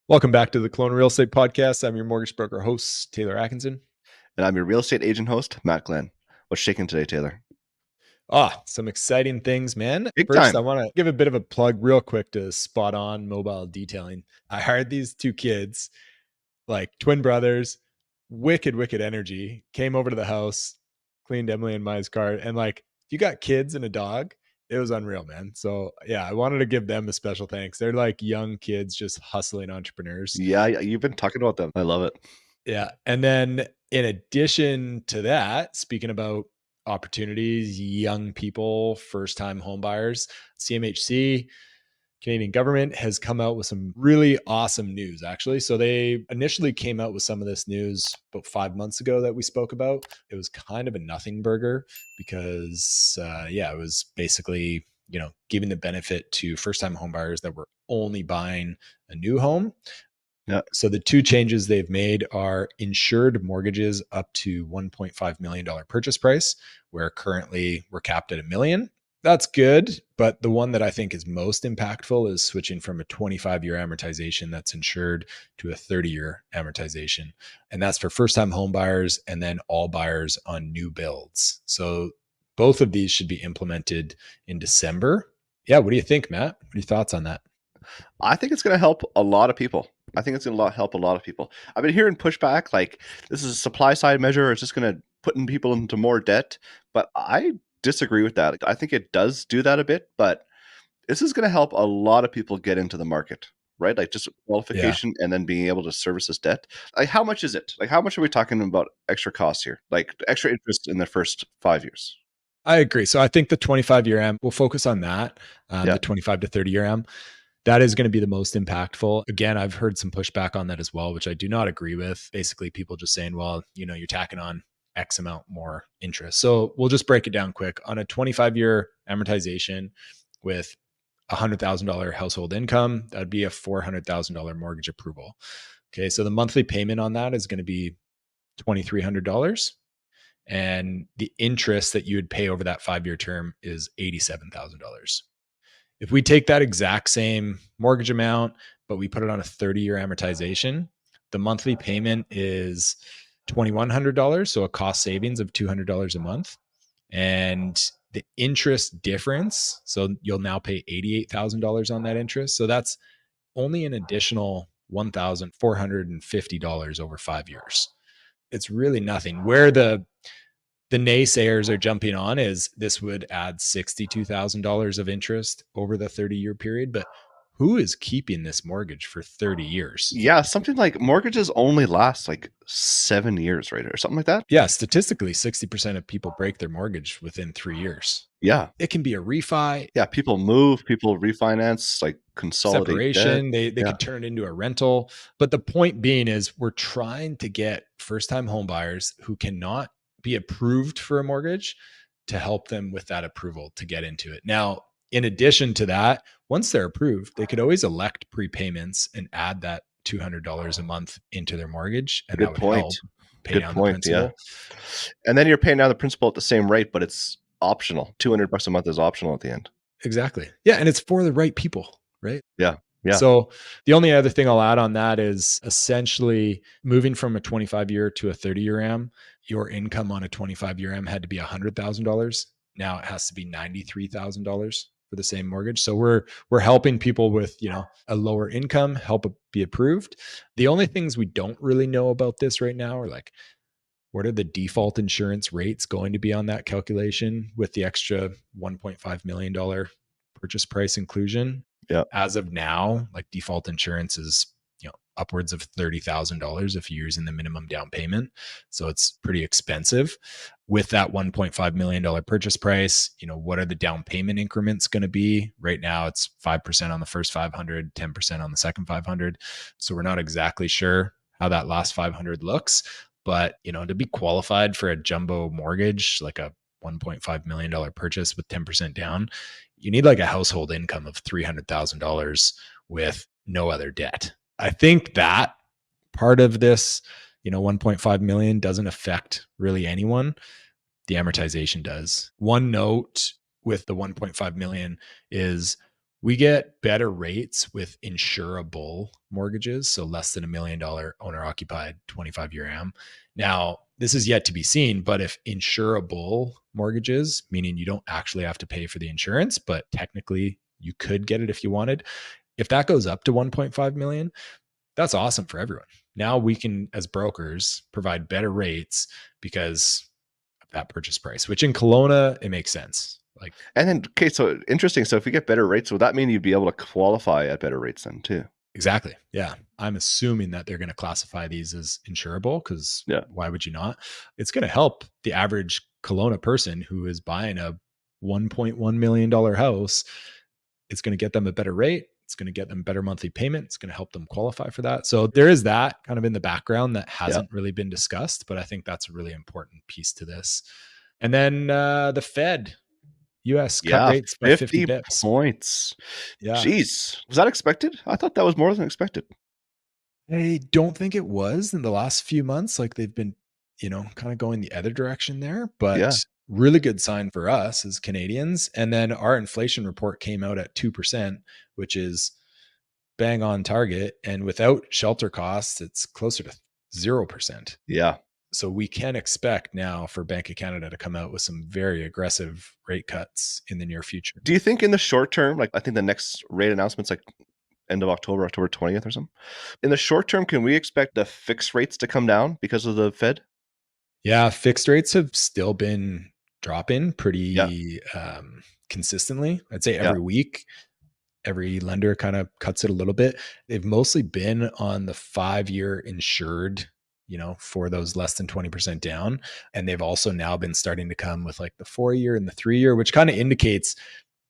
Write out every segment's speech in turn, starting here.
Welcome back to the Kelowna Real Estate Podcast. I'm your mortgage broker host, Taylor Atkinson. And I'm your real estate agent host, Matt Glenn. What's shaking today, Taylor? Some exciting things, man. Big First, I time. want to give a bit of a plug real quick to Spot On Mobile Detailing. I hired these two kids, like twin brothers, wicked energy, came over to the house, cleaned Emily and Maya's car. And like, if you got kids and a dog, it was unreal, man. So yeah, I wanted to give them a special thanks. They're like young kids, just hustling entrepreneurs. Yeah, you've been talking about them. I love it. Yeah. And then in addition to that, speaking about opportunities, young people, first time home buyers, CMHC, Canadian government has come out with some really awesome news, actually. So they initially came out with some of this news about 5 months ago that we spoke about. It was kind of a nothing burger because, it was basically, giving the benefit to first time home buyers that were only buying a new home. Yeah. So the two changes they've made are insured mortgages up to $1.5 million purchase price, where currently we're capped at $1 million. That's good. But the one that I think is most impactful is switching from a 25-year amortization that's insured to a 30-year amortization. And that's for first-time home buyers and then all buyers on new builds. So both of these should be implemented in December. Yeah. What do you think, Matt? What are your thoughts on that? I think it's going to help a lot of people. I think it's going to help a lot of people. I've been hearing pushback like this is a supply side measure. It's just going to put people into more debt. But I disagree with that. I think it does do that a bit, but this is going to help a lot of people get into the market, right? Like just Yeah. qualification and then being able to service this debt. Like how much is it? Like how much are we talking about extra costs here? Like extra interest in the first 5 years? I agree. So I think the 25-year AM, we'll focus on that, Yeah. the 25 to 30-year AM. That is going to be the most impactful. Again, I've heard some pushback on that as well, which I do not agree with. Basically, people just saying, well, you're tacking on X amount more interest. So we'll just break it down quick. On a 25-year amortization with $100,000 household income, that'd be a $400,000 mortgage approval. Okay. So the monthly payment on that is going to be $2,300. And the interest that you would pay over that 5-year term is $87,000. If we take that exact same mortgage amount, but we put it on a 30-year amortization, the monthly payment is $2,100. So a cost savings of $200 a month. And the interest difference, so you'll now pay $88,000 on that interest. So that's only an additional $1,450 over 5 years. It's really nothing. Where the naysayers are jumping on is this would add $62,000 of interest over the 30-year period. But who is keeping this mortgage for 30 years? Yeah, something like mortgages only last like 7 years, right? Or something like that. Yeah, statistically, 60% of people break their mortgage within 3 years. Yeah. It can be a refi, Yeah. People move, people refinance, like consolidate debt. separation. They Yeah. could turn it into a rental. But the point being is we're trying to get first-time home buyers who cannot be approved for a mortgage to help them with that approval to get into it. Now, in addition to that, once they're approved, they could always elect prepayments and add that $200 a month into their mortgage, and that Good would point. help pay Good down the point. Yeah. principal. And then you're paying down the principal at the same rate, but it's optional. $200 a month is optional at the end. Exactly. Yeah, and it's for the right people, right? Yeah. Yeah. So the only other thing I'll add on that is essentially moving from a 25-year to a 30-year AM, your income on a 25-year AM had to be $100,000. Now it has to be $93,000 for the same mortgage. So we're helping people with, a lower income help be approved. The only things we don't really know about this right now are like, what are the default insurance rates going to be on that calculation with the extra $1.5 million purchase price inclusion? Yeah. As of now, like default insurance is, upwards of $30,000 if you're using the minimum down payment. So it's pretty expensive. With that $1.5 million purchase price, what are the down payment increments going to be? Right now it's 5% on the first 500, 10% on the second 500. So we're not exactly sure how that last 500 looks. But, to be qualified for a jumbo mortgage, like a $1.5 million purchase with 10% down, you need like a household income of $300,000 with no other debt. I think that part of this, 1.5 million doesn't affect really anyone. The amortization does. One note with the 1.5 million is We get better rates with insurable mortgages, so less than $1 million owner occupied 25-year AM. Now, this is yet to be seen, but if insurable mortgages, meaning you don't actually have to pay for the insurance, but technically you could get it if you wanted, if that goes up to 1.5 million, that's awesome for everyone. Now we can, as brokers, provide better rates because of that purchase price, which in Kelowna, it makes sense. Like, And then, okay, so interesting. So if we get better rates, would that mean you'd be able to qualify at better rates then too? exactly. Yeah. I'm assuming that they're going to classify these as insurable because Yeah. why would you not? It's going to help the average Kelowna person who is buying a $1.1 million house. It's going to get them a better rate. It's going to get them better monthly payment. It's going to help them qualify for that. So there is that kind of in the background that Yeah. hasn't really been discussed, but I think that's a really important piece to this. And then the Fed, US cut Yeah. rates by 50 50 bips. points. Yeah. Jeez. Was that expected? I thought that was more than expected. I don't think it was in the last few months. Like they've been, kind of going the other direction there, Yeah. but really good sign for us as Canadians. And then our inflation report came out at 2%, which is bang on target. And without shelter costs, it's closer to 0%. Yeah. So we can expect now for Bank of Canada to come out with some very aggressive rate cuts in the near future. Do you think in the short term, like I think the next rate announcement's like end of October, October 20th or something. In the short term, can we expect the fixed rates to come down because of the Fed? Yeah, fixed rates have still been dropping Yeah. pretty consistently. I'd say Yeah. every week, every lender kind of cuts it a little bit. They've mostly been on the 5-year insured, for those less than 20% down. And they've also now been starting to come with like the 4-year and the 3-year, which kind of indicates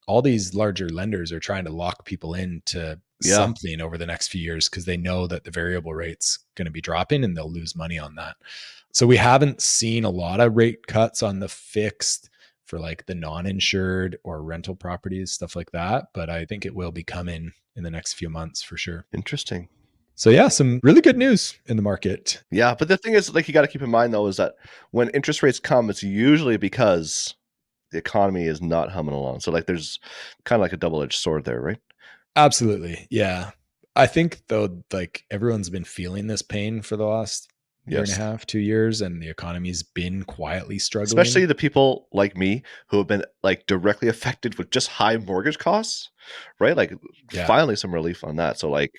all these larger lenders are trying to lock people into Yeah. something over the next few years because they know that the variable rate's going to be dropping and they'll lose money on that. So we haven't seen a lot of rate cuts on the fixed for like the non-insured or rental properties, stuff like that. But I think it will be coming in the next few months for sure. Interesting. So yeah, some really good news in the market. Yeah. But the thing is, like, you got to keep in mind, though, is that when interest rates come, it's usually because the economy is not humming along. So, like, there's kind of like a double-edged sword there, right? Absolutely. Yeah. I think though, like everyone's been feeling this pain for the last year and a Yes. half, 2 years, and the economy's been quietly struggling. Especially the people like me who have been like directly affected with just high mortgage costs, right? Like Yeah. finally some relief on that. So like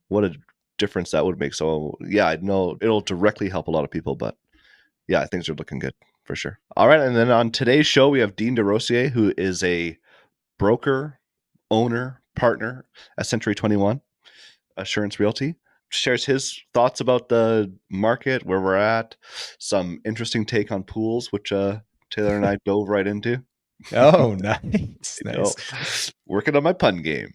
what a difference that would make. So yeah, I know it'll directly help a lot of people, but yeah, things are looking good for sure. All right. And then on today's show, we have Dean Desrosiers, who is a broker, owner, partner at Century 21 Assurance Realty. Shares his thoughts about the market, where we're at, some interesting take on pools, which Taylor and I dove right into. Oh, nice. Nice. Working on my pun game.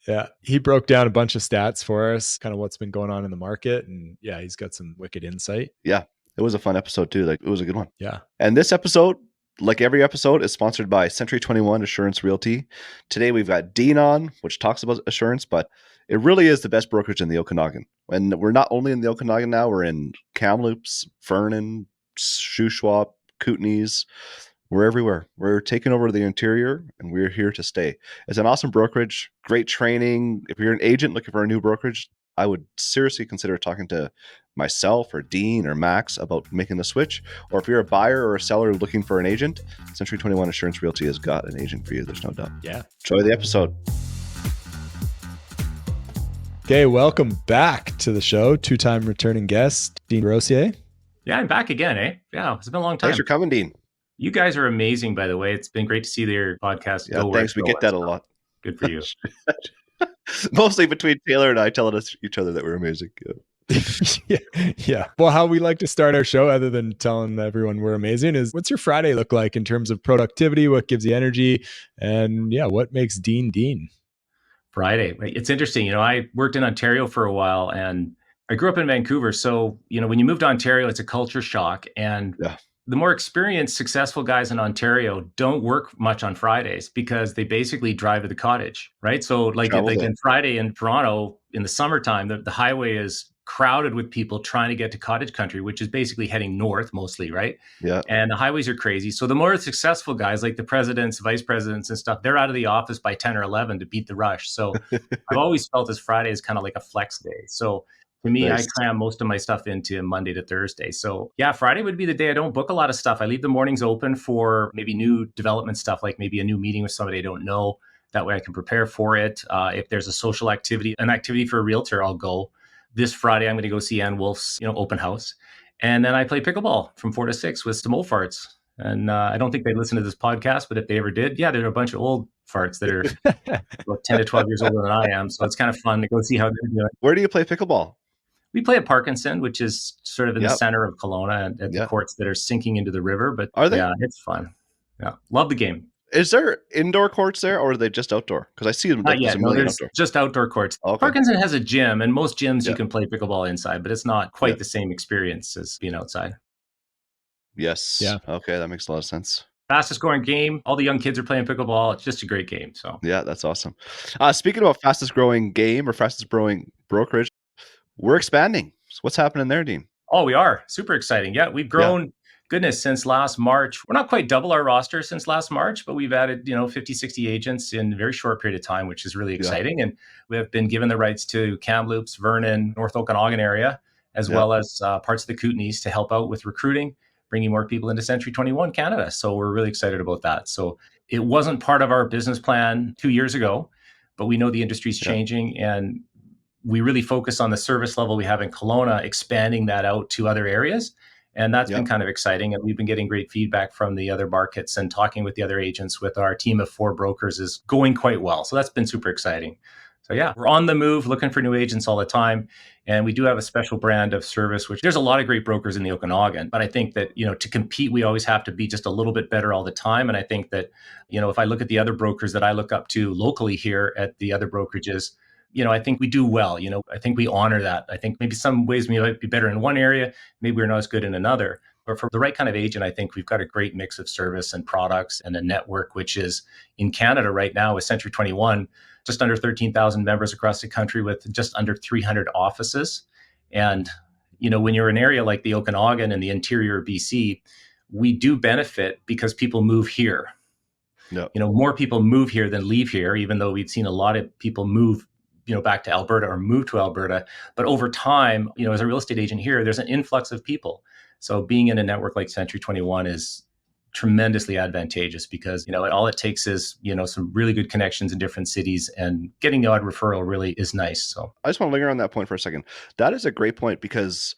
Yeah. He broke down a bunch of stats for us, kind of what's been going on in the market. And yeah, he's got some wicked insight. Yeah. It was a fun episode too. Like it was a good one. Yeah. And this episode, like every episode, is sponsored by Century 21 Assurance Realty. Today we've got Dean on, which talks about assurance, but it really is the best brokerage in the Okanagan. And we're not only in the Okanagan now, we're in Kamloops, Vernon, Shuswap, Kootenays. We're everywhere. We're taking over the interior and we're here to stay. It's an awesome brokerage, great training. If you're an agent looking for a new brokerage, I would seriously consider talking to myself or Dean or Max about making the switch. Or if you're a buyer or a seller looking for an agent, Century 21 Assurance Realty has got an agent for you. There's no doubt. Yeah. Enjoy the episode. Okay. Welcome back to the show. 2-time returning guest, Dean Desrosiers. Yeah, I'm back again, eh? Yeah, it's been a long time. Thanks for coming, Dean. You guys are amazing, by the way. It's been great to see their podcast. Yeah, thanks. We get that a lot. Good for you. Mostly between Taylor and I telling us each other that we're amazing. Yeah. Well, how we like to start our show, other than telling everyone we're amazing, is what's your Friday look like in terms of productivity? What gives you energy? And yeah, what makes Dean Dean? Friday. It's interesting. I worked in Ontario for a while and I grew up in Vancouver. So, when you move to Ontario, it's a culture shock. And the more experienced, successful guys in Ontario don't work much on Fridays because they basically drive to the cottage, right? So like in Friday in Toronto in the summertime, the highway is crowded with people trying to get to cottage country, which is basically heading north mostly, right? Yeah. And the highways are crazy. So the more successful guys like the presidents, vice presidents and stuff, they're out of the office by 10 or 11 to beat the rush. So I've always felt as Friday is kind of like a flex day. So to me, Nice. I cram most of my stuff into Monday to Thursday. So yeah, Friday would be the day I don't book a lot of stuff. I leave the mornings open for maybe new development stuff, like maybe a new meeting with somebody I don't know. That way I can prepare for it. If there's a social activity, an activity for a realtor, I'll go. This Friday, I'm going to go see Ann Wolf's, open house. And then I play pickleball from 4 to 6 with some old farts. And I don't think they listen to this podcast, but if they ever did, yeah, there are a bunch of old farts that are about 10 to 12 years older than I am. So it's kind of fun to go see how they're doing. Where do you play pickleball? We play at Parkinson, which is sort of in the center of Kelowna and at the courts that are sinking into the river. But are they? Yeah, it's fun. Yeah, love the game. Is there indoor courts there, or are they just outdoor? Because I see them. Not yet. No, there's outdoor. Just outdoor courts. Okay. Parkinson has a gym, and most gyms you can play pickleball inside, but it's not quite the same experience as being outside. Yes. Yeah. Okay, that makes a lot of sense. Fastest growing game. All the young kids are playing pickleball. It's just a great game. So yeah, that's awesome. Speaking about fastest growing game or fastest growing brokerage, we're expanding. So what's happening there, Dean? Oh, we are super exciting. Yeah, we've grown. Yeah. Goodness, since last March. We're not quite double our roster since last March, but we've added, 50, 60 agents in a very short period of time, which is really exciting. And we have been given the rights to Kamloops, Vernon, North Okanagan area, as well as parts of the Kootenays to help out with recruiting, bringing more people into Century 21 Canada. So we're really excited about that. So it wasn't part of our business plan 2 years ago, but we know the industry's changing, and we really focus on the service level we have in Kelowna, expanding that out to other areas. And that's been kind of exciting. And we've been getting great feedback from the other markets, and talking with the other agents with our team of 4 brokers is going quite well. So that's been super exciting. So yeah, we're on the move, looking for new agents all the time. And we do have a special brand of service, which there's a lot of great brokers in the Okanagan. But I think that, to compete, we always have to be just a little bit better all the time. And I think that, if I look at the other brokers that I look up to locally here at the other brokerages, I think we do well. I think we honor that. I think maybe some ways we might be better in one area, maybe we're not as good in another. But for the right kind of agent, I think we've got a great mix of service and products and a network, which is in Canada right now with Century 21, just under 13,000 members across the country with just under 300 offices. And, when you're in an area like the Okanagan and the interior of BC, we do benefit because people move here. Yep. More people move here than leave here, even though we've seen a lot of people move back to Alberta or move to Alberta. But over time, as a real estate agent here, there's an influx of people. So being in a network like Century 21 is tremendously advantageous because, all it takes is, some really good connections in different cities, and getting the odd referral really is nice. So I just want to linger on that point for a second. That is a great point, because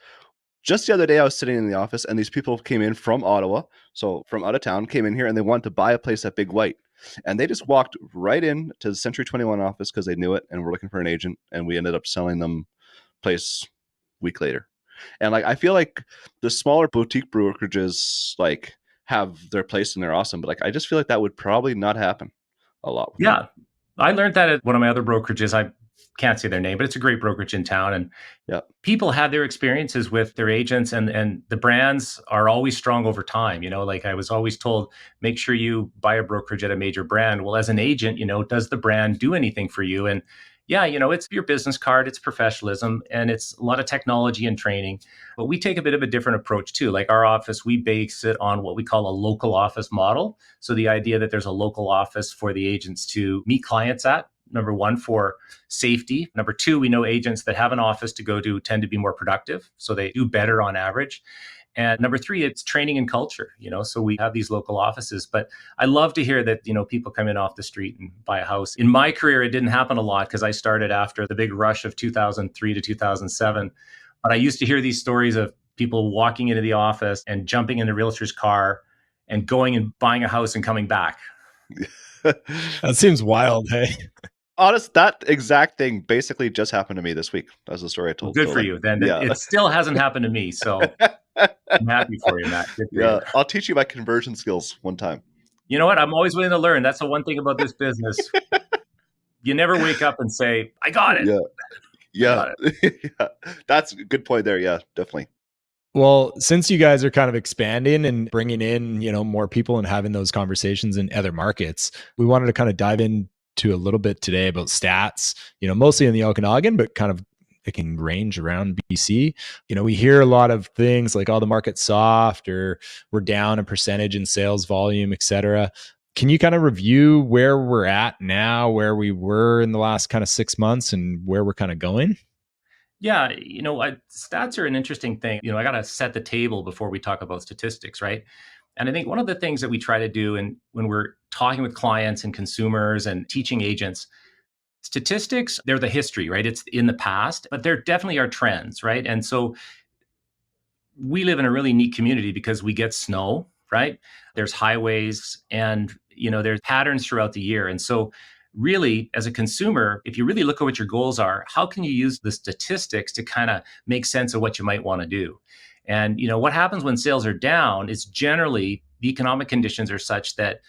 just the other day I was sitting in the office and these people came in from Ottawa. So from out of town, came in here and they wanted to buy a place at Big White. And they just walked right in to the Century 21 office because they knew it and were looking for an agent. And we ended up selling them place a week later. And I feel like the smaller boutique brokerages have their place and they're awesome. But I just feel like that would probably not happen a lot. Yeah. I learned that at one of my other brokerages. I can't say their name, but it's a great brokerage in town. And people have their experiences with their agents, and the brands are always strong over time. I was always told, make sure you buy a brokerage at a major brand. Well, as an agent, does the brand do anything for you? And it's your business card, it's professionalism, and it's a lot of technology and training. But we take a bit of a different approach too. Like our office, we base it on what we call a local office model. So the idea that there's a local office for the agents to meet clients at, number one, for safety. Number two, we know agents that have an office to go to tend to be more productive. So they do better on average. And number three, it's training and culture, so we have these local offices. But I love to hear that, people come in off the street and buy a house. In my career, it didn't happen a lot because I started after the big rush of 2003 to 2007. But I used to hear these stories of people walking into the office and jumping in the realtor's car and going and buying a house and coming back. That seems wild, hey? Honest, that exact thing basically just happened to me this week. That's the story I told. Good for you. Then it still hasn't happened to me. So I'm happy for you, Matt. Yeah, I'll teach you my conversion skills one time. You know what? I'm always willing to learn. That's the one thing about this business. You never wake up and say, I got it. Yeah. Yeah. That's a good point there. Yeah, definitely. Well, since you guys are kind of expanding and bringing in, more people and having those conversations in other markets, we wanted to kind of dive into a little bit today about stats, mostly in the Okanagan, but kind of it can range around BC. We hear a lot of things like, oh, the market's soft, or we're down a percentage in sales volume, et cetera. Can you kind of review where we're at now, where we were in the last kind of 6 months, and where we're kind of going? Yeah, stats are an interesting thing. I got to set the table before we talk about statistics, right? And I think one of the things that we try to do, and when we're talking with clients and consumers and teaching agents, statistics, they're the history, right? It's in the past, but there definitely are trends, right? And so we live in a really neat community because we get snow, right? There's highways and, there's patterns throughout the year. And so really, as a consumer, if you really look at what your goals are, how can you use the statistics to kind of make sense of what you might want to do? And, what happens when sales are down is generally the economic conditions are such that,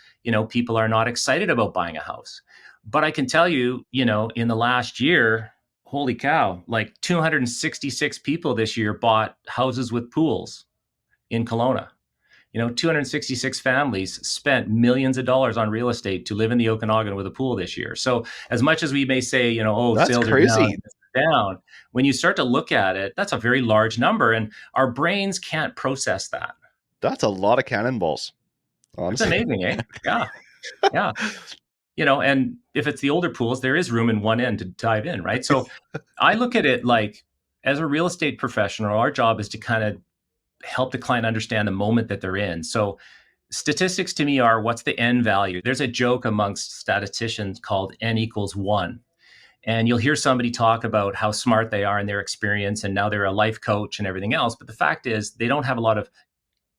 people are not excited about buying a house. But I can tell you, in the last year, holy cow, like 266 people this year bought houses with pools in Kelowna. 266 families spent millions of dollars on real estate to live in the Okanagan with a pool this year. So as much as we may say, That's sales crazy. are down, when you start to look at it, that's a very large number. And our brains can't process that. That's a lot of cannonballs. It's Honestly. amazing, eh? Yeah. Yeah. And if it's the older pools, there is room in one end to dive in, right? So I look at it like, as a real estate professional, our job is to kind of help the client understand the moment that they're in. So statistics to me are, what's the N value? There's a joke amongst statisticians called N equals 1. And you'll hear somebody talk about how smart they are in their experience, and now they're a life coach and everything else. But the fact is, they don't have a lot of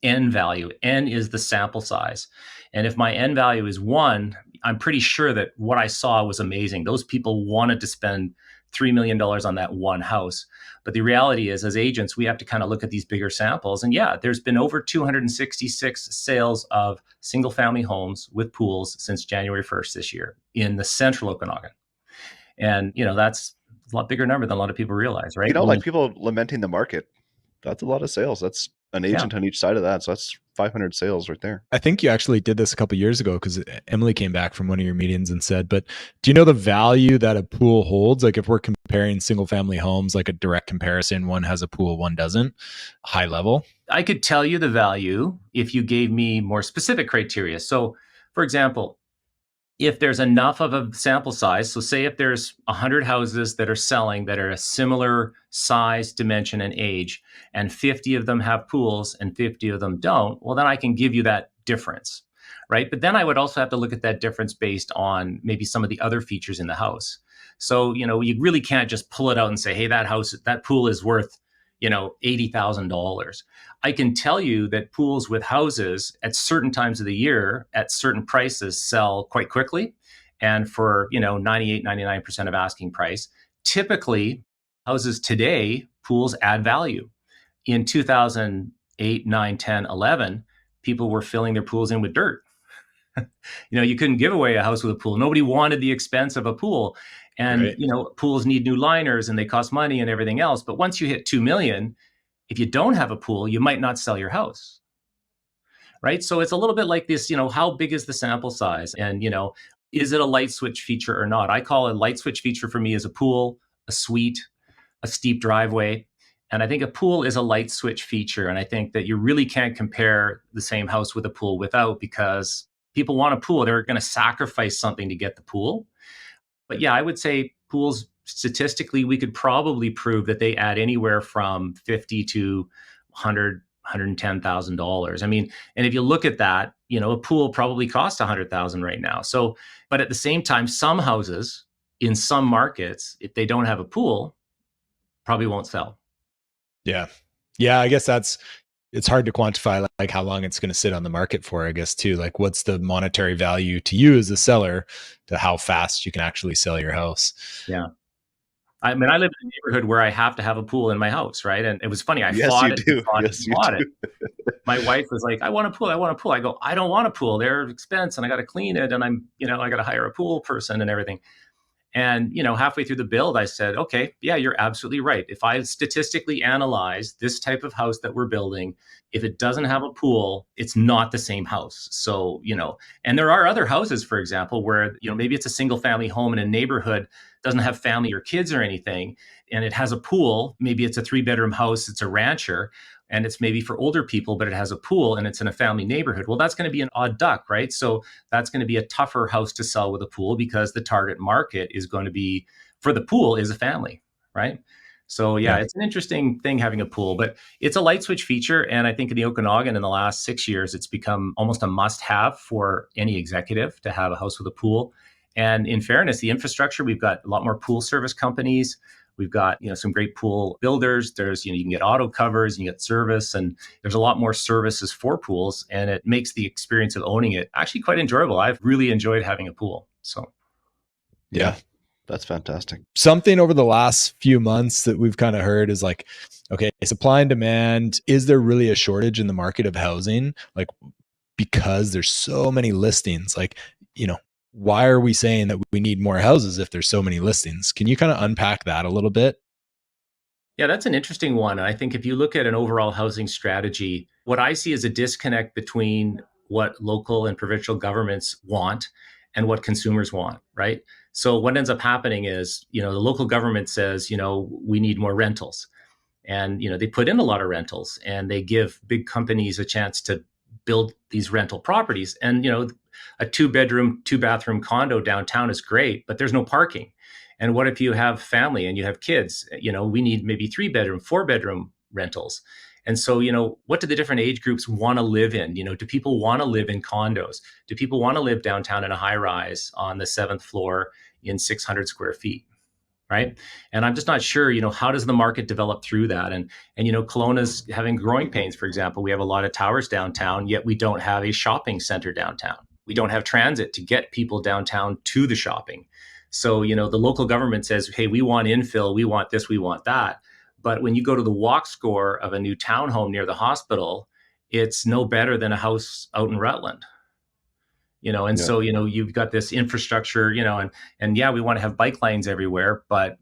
N value. N is the sample size. And if my N value is 1, I'm pretty sure that what I saw was amazing. Those people wanted to spend $3 million on that one house. But the reality is, as agents, we have to kind of look at these bigger samples. And yeah, there's been over 266 sales of single family homes with pools since January 1st this year in the central Okanagan. And, that's a lot bigger number than a lot of people realize, right? Like people lamenting the market. That's a lot of sales. That's an agent on each side of that. So that's 500 sales right there. I think you actually did this a couple of years ago, because Emily came back from one of your meetings and said, but do you know the value that a pool holds? Like if we're comparing single family homes, like a direct comparison, one has a pool, one doesn't, high level. I could tell you the value if you gave me more specific criteria. So for example, if there's enough of a sample size, so say if there's 100 houses that are selling that are a similar size, dimension, and age, and 50 of them have pools and 50 of them don't, well, then I can give you that difference, right? But then I would also have to look at that difference based on maybe some of the other features in the house. So, you really can't just pull it out and say, hey, that pool is worth, $80,000. I can tell you that pools with houses at certain times of the year at certain prices sell quite quickly. And for, 98, 99% of asking price, typically houses today, pools add value. In 2008, 9, 10, 11, people were filling their pools in with dirt. You couldn't give away a house with a pool. Nobody wanted the expense of a pool. And, right. Pools need new liners and they cost money and everything else. But once you hit 2 million, if you don't have a pool, you might not sell your house. Right. So it's a little bit like this, how big is the sample size? And, is it a light switch feature or not? I call a light switch feature for me is a pool, a suite, a steep driveway. And I think a pool is a light switch feature. And I think that you really can't compare the same house with a pool without, because people want a pool. They're going to sacrifice something to get the pool. But yeah, I would say pools, statistically, we could probably prove that they add anywhere from $50 to $110,000. I mean, and if you look at that, a pool probably costs $100,000 right now. So, but at the same time, some houses in some markets, if they don't have a pool, probably won't sell. Yeah. Yeah. I guess it's hard to quantify like how long it's going to sit on the market for, I guess, too. Like what's the monetary value to you as a seller to how fast you can actually sell your house? Yeah. I mean, I live in a neighborhood where I have to have a pool in my house, right? And it was funny. I fought it. My wife was like, I want a pool. I go, I don't want a pool. They're expensive and I got to clean it. And I got to hire a pool person and everything. And, halfway through the build, I said, okay, yeah, you're absolutely right. If I statistically analyze this type of house that we're building, if it doesn't have a pool, it's not the same house. So, and there are other houses, for example, where, maybe it's a single family home in a neighborhood, doesn't have family or kids or anything, and it has a pool. Maybe it's a 3-bedroom house, it's a rancher, and it's maybe for older people, but it has a pool and it's in a family neighborhood. Well, that's going to be an odd duck, right? So that's going to be a tougher house to sell with a pool, because the target market is going to be for the pool is a family, right? So yeah, it's an interesting thing having a pool, but it's a light switch feature. And I think in the Okanagan in the last 6 years, it's become almost a must have for any executive to have a house with a pool. And in fairness, the infrastructure, we've got a lot more pool service companies. We've got, some great pool builders. There's, you can get auto covers, you can get service, and there's a lot more services for pools, and it makes the experience of owning it actually quite enjoyable. I've really enjoyed having a pool. So yeah. That's fantastic. Something over the last few months that we've kind of heard is like, okay, supply and demand. Is there really a shortage in the market of housing? Like, because there's so many listings, like, why are we saying that we need more houses if there's so many listings? Can you kind of unpack that a little bit? Yeah, that's an interesting one. I think if you look at an overall housing strategy, what I see is a disconnect between what local and provincial governments want and what consumers want, right? So what ends up happening is, the local government says, we need more rentals. And, they put in a lot of rentals, and they give big companies a chance to build these rental properties. And, a 2-bedroom, 2-bathroom condo downtown is great, but there's no parking. And what if you have family and you have kids? We need maybe 3-bedroom, 4-bedroom rentals. And so, what do the different age groups want to live in? Do people want to live in condos? Do people want to live downtown in a high rise on the 7th floor in 600 square feet? Right. And I'm just not sure, how does the market develop through that? And Kelowna's having growing pains. For example, we have a lot of towers downtown, yet we don't have a shopping center downtown. We don't have transit to get people downtown to the shopping. So, the local government says, hey, we want infill, we want this, we want that. But when you go to the walk score of a new townhome near the hospital, it's no better than a house out in Rutland. So, you've got this infrastructure, and yeah, we want to have bike lanes everywhere, but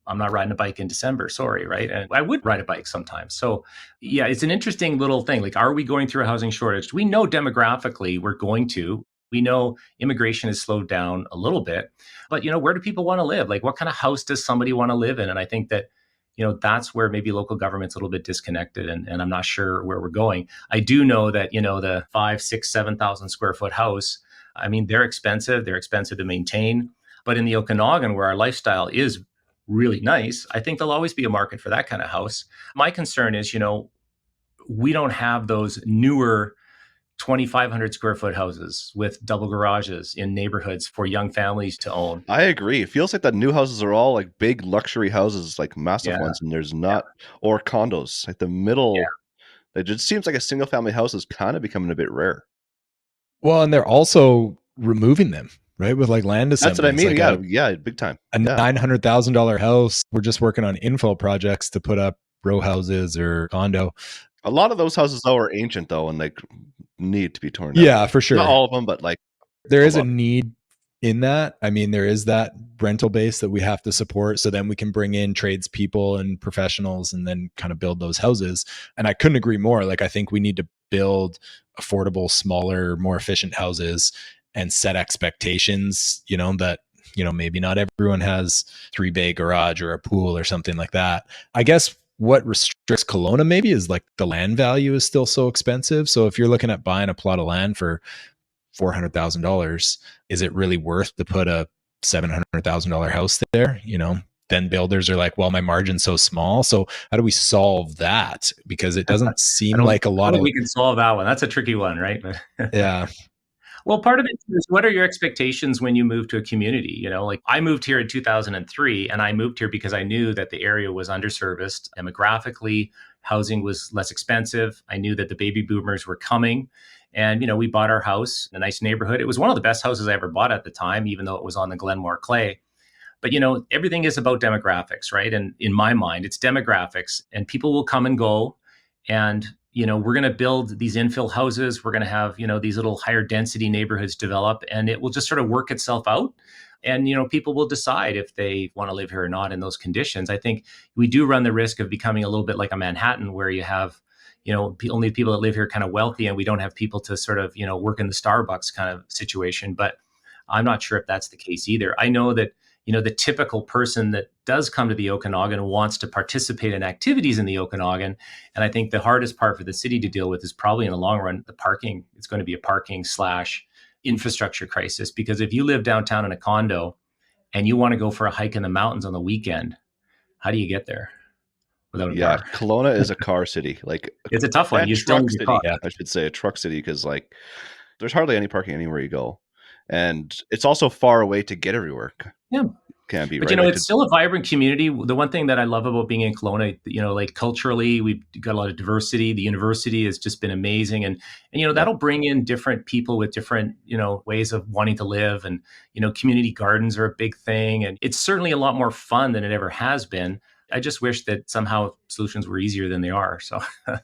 I'm not riding a bike in December. Sorry. Right. And I would ride a bike sometimes. So yeah, it's an interesting little thing. Like, are we going through a housing shortage? We know demographically we're going to. We know immigration has slowed down a little bit, but where do people want to live? Like, what kind of house does somebody want to live in? And I think that, that's where maybe local government's a little bit disconnected, and I'm not sure where we're going. I do know that, the 5, 6, 7,000 square foot house, I mean, they're expensive to maintain. But in the Okanagan, where our lifestyle is really nice, I think there'll always be a market for that kind of house. My concern is, we don't have those newer 2,500 square foot houses with double garages in neighborhoods for young families to own. I agree. It feels like the new houses are all like big luxury houses, like massive ones, and there's not, or condos, like the middle. It just seems like a single family house is kind of becoming a bit rare. Well, and they're also removing them, right? With like land assemblies. That's what I mean. Like yeah, big time. A $900,000 house. We're just working on infill projects to put up row houses or condo. A lot of those houses though are ancient though, and like need to be torn down. Yeah, for sure. Not all of them, but like there is a need in that. I mean, there is that rental base that we have to support. So then we can bring in tradespeople and professionals and then kind of build those houses. And I couldn't agree more. Like, I think we need to build affordable, smaller, more efficient houses and set expectations, that, maybe not everyone has 3-bay garage or a pool or something like that. I guess what restricts Kelowna maybe is like the land value is still so expensive. So if you're looking at buying a plot of land for $400,000, is it really worth to put a $700,000 house there? Then builders are like, well, my margin's so small. So how do we solve that? Because it doesn't seem like a lot of. We can solve that one. That's a tricky one, right? Yeah. Well, part of it is, what are your expectations when you move to a community? Like, I moved here in 2003, and I moved here because I knew that the area was underserviced demographically. Housing was less expensive. I knew that the baby boomers were coming. And, we bought our house in a nice neighborhood. It was one of the best houses I ever bought at the time, even though it was on the Glenmore Clay. But, everything is about demographics, right? And in my mind, it's demographics, and people will come and go. And, we're going to build these infill houses. We're going to have, these little higher density neighborhoods develop, and it will just sort of work itself out. And, people will decide if they want to live here or not in those conditions. I think we do run the risk of becoming a little bit like a Manhattan, where you have, only people that live here kind of wealthy, and we don't have people to sort of, work in the Starbucks kind of situation. But I'm not sure if that's the case either. I know that, the typical person that does come to the Okanagan wants to participate in activities in the Okanagan. And I think the hardest part for the city to deal with is probably in the long run, the parking. It's going to be a parking slash infrastructure crisis, because if you live downtown in a condo and you want to go for a hike in the mountains on the weekend, how do you get there without a Yeah, car? Kelowna is a car city, like It's a tough one. and You still truck need your car. city. I should say a truck city, because like there's hardly any parking anywhere you go, and it's also far away to get everywhere. Yeah. Can be But, right. Like it's still a vibrant community. The one thing that I love about being in Kelowna, like culturally, we've got a lot of diversity. The university has just been amazing. And that'll bring in different people with different, ways of wanting to live. And, community gardens are a big thing. And it's certainly a lot more fun than it ever has been. I just wish that somehow solutions were easier than they are. So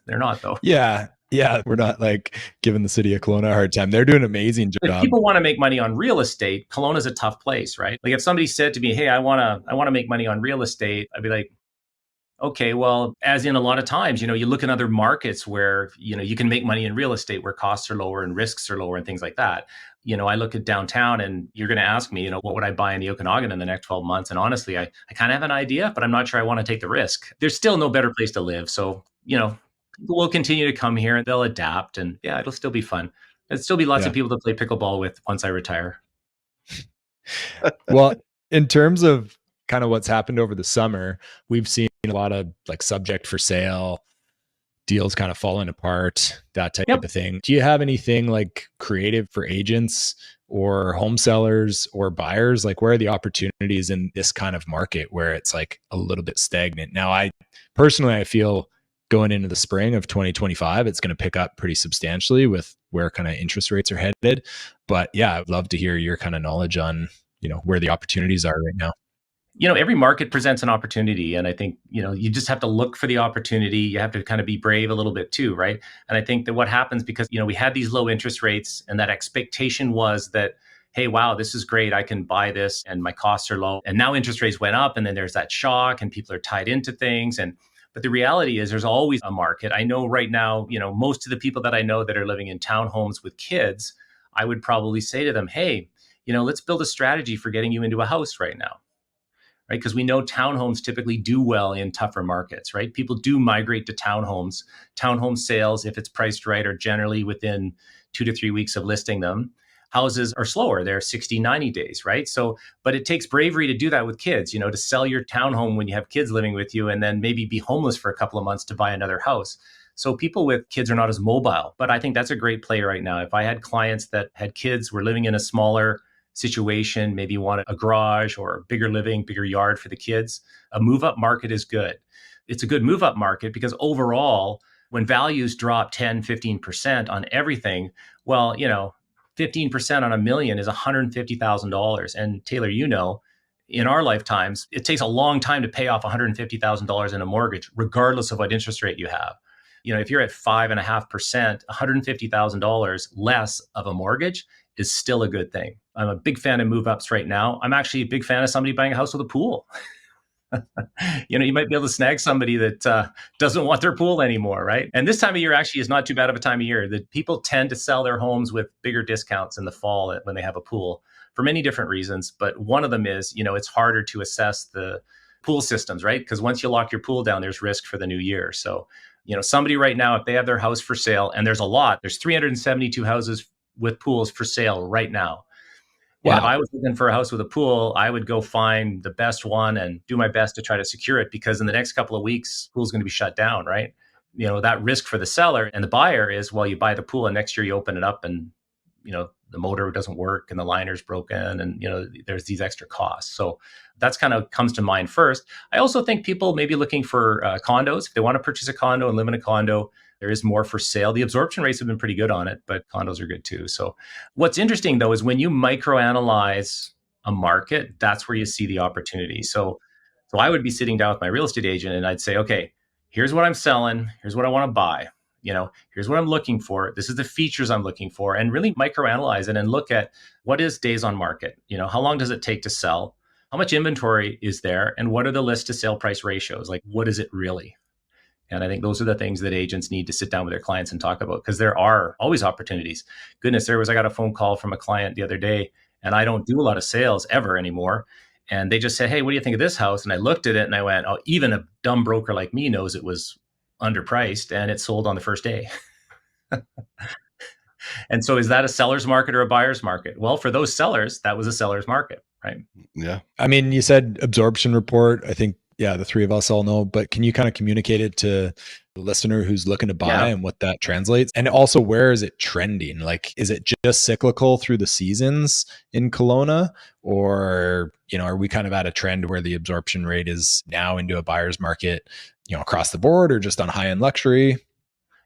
they're not, though. Yeah. Yeah. We're not like giving the city of Kelowna a hard time. They're doing an amazing If job. people want to make money on real estate, Kelowna is a tough place, right? Like if somebody said to me, "Hey, I want to make money on real estate," I'd be like, "Okay, well, as in a lot of times, you look in other markets where, you can make money in real estate where costs are lower and risks are lower and things like that." I look at downtown, and you're going to ask me, what would I buy in the Okanagan in the next 12 months? And honestly, I kind of have an idea, but I'm not sure I want to take the risk. There's still no better place to live. So, people will continue to come here and they'll adapt, and yeah, it'll still be fun. There'll still be lots of people to play pickleball with once I retire. Well, in terms of kind of what's happened over the summer, we've seen a lot of like subject for sale deals kind of falling apart, that type of thing. Do you have anything like creative for agents or home sellers or buyers? Like, where are the opportunities in this kind of market where it's like a little bit stagnant? Now, I feel going into the spring of 2025, it's going to pick up pretty substantially with where kind of interest rates are headed. But yeah, I'd love to hear your kind of knowledge on, where the opportunities are right now. Every market presents an opportunity. And I think, you just have to look for the opportunity. You have to kind of be brave a little bit too, right? And I think that what happens, because, we had these low interest rates, and that expectation was that, hey, wow, this is great. I can buy this and my costs are low. And now interest rates went up, and then there's that shock and people are tied into things. But the reality is there's always a market. I know right now, most of the people that I know that are living in townhomes with kids, I would probably say to them, hey, let's build a strategy for getting you into a house right now. Right? Because we know townhomes typically do well in tougher markets, right? People do migrate to townhomes. Townhome sales, if it's priced right, are generally within 2 to 3 weeks of listing them. Houses are slower. They're 60, 90 days, right? So, but it takes bravery to do that with kids, to sell your townhome when you have kids living with you, and then maybe be homeless for a couple of months to buy another house. So people with kids are not as mobile, but I think that's a great play right now. If I had clients that had kids, were living in a smaller situation, maybe wanted a garage or bigger living, bigger yard for the kids, a move up market is good. It's a good move up market because overall, when values drop 10, 15% on everything, well, 15% on $1 million is $150,000. And Taylor, in our lifetimes, it takes a long time to pay off $150,000 in a mortgage, regardless of what interest rate you have. If you're at 5.5%, $150,000 less of a mortgage is still a good thing. I'm a big fan of move ups right now. I'm actually a big fan of somebody buying a house with a pool. You might be able to snag somebody that doesn't want their pool anymore, right? And this time of year actually is not too bad of a time of year. That people tend to sell their homes with bigger discounts in the fall when they have a pool for many different reasons. But one of them is, it's harder to assess the pool systems, right? Because once you lock your pool down, there's risk for the new year. So, somebody right now, if they have their house for sale, and there's 372 houses with pools for sale right now. Wow. And if I was looking for a house with a pool, I would go find the best one and do my best to try to secure it, because in the next couple of weeks, the pool's going to be shut down, right? That risk for the seller and the buyer is, well, you buy the pool and next year you open it up and, the motor doesn't work and the liner's broken and, there's these extra costs. So that's kind of comes to mind first. I also think people may be looking for condos. If they want to purchase a condo and live in a condo, there is more for sale. The absorption rates have been pretty good on it, but condos are good too. So what's interesting though is when you microanalyze a market, that's where you see the opportunity. So I would be sitting down with my real estate agent and I'd say, okay, here's what I'm selling. Here's what I want to buy. Here's what I'm looking for. This is the features I'm looking for, and really microanalyze it and look at what is days on market. How long does it take to sell? How much inventory is there? And what are the list to sale price ratios? Like, what is it really? And I think those are the things that agents need to sit down with their clients and talk about, because there are always opportunities. Goodness, I got a phone call from a client the other day, and I don't do a lot of sales ever anymore. And they just said, hey, what do you think of this house? And I looked at it and I went, oh, even a dumb broker like me knows it was underpriced, and it sold on the first day. And so is that a seller's market or a buyer's market? Well, for those sellers, that was a seller's market, right? Yeah. I mean, you said absorption report. I think, the three of us all know, but can you kind of communicate it to the listener who's looking to buy and what that translates? And also, where is it trending? Like, is it just cyclical through the seasons in Kelowna? Or, are we kind of at a trend where the absorption rate is now into a buyer's market, across the board, or just on high-end luxury?